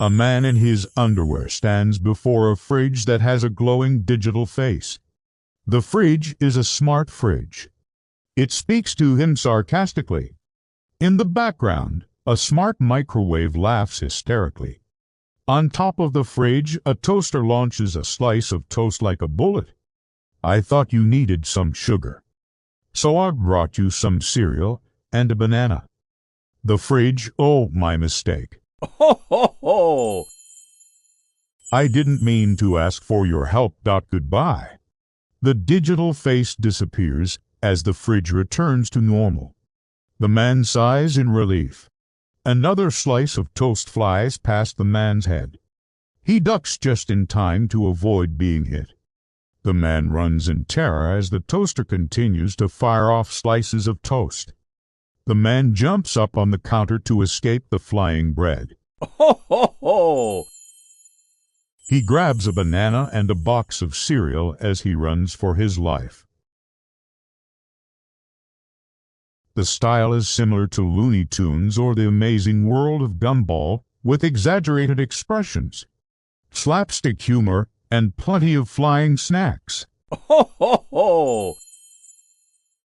A man in his underwear stands before a fridge that has a glowing digital face. The fridge is a smart fridge. It speaks to him sarcastically. In the background, a smart microwave laughs hysterically. On top of the fridge, a toaster launches a slice of toast like a bullet. I thought you needed some sugar, so I brought you some cereal and a banana. The fridge, oh, my mistake. Ho, ho, ho! I didn't mean to ask for your help. Goodbye. The digital face disappears as the fridge returns to normal. The man sighs in relief. Another slice of toast flies past the man's head. He ducks just in time to avoid being hit. The man runs in terror as the toaster continues to fire off slices of toast. The man jumps up on the counter to escape the flying bread. Ho, ho, ho! He grabs a banana and a box of cereal as he runs for his life. The style is similar to Looney Tunes or The Amazing World of Gumball, with exaggerated expressions, slapstick humor, and plenty of flying snacks. Ho, ho, ho!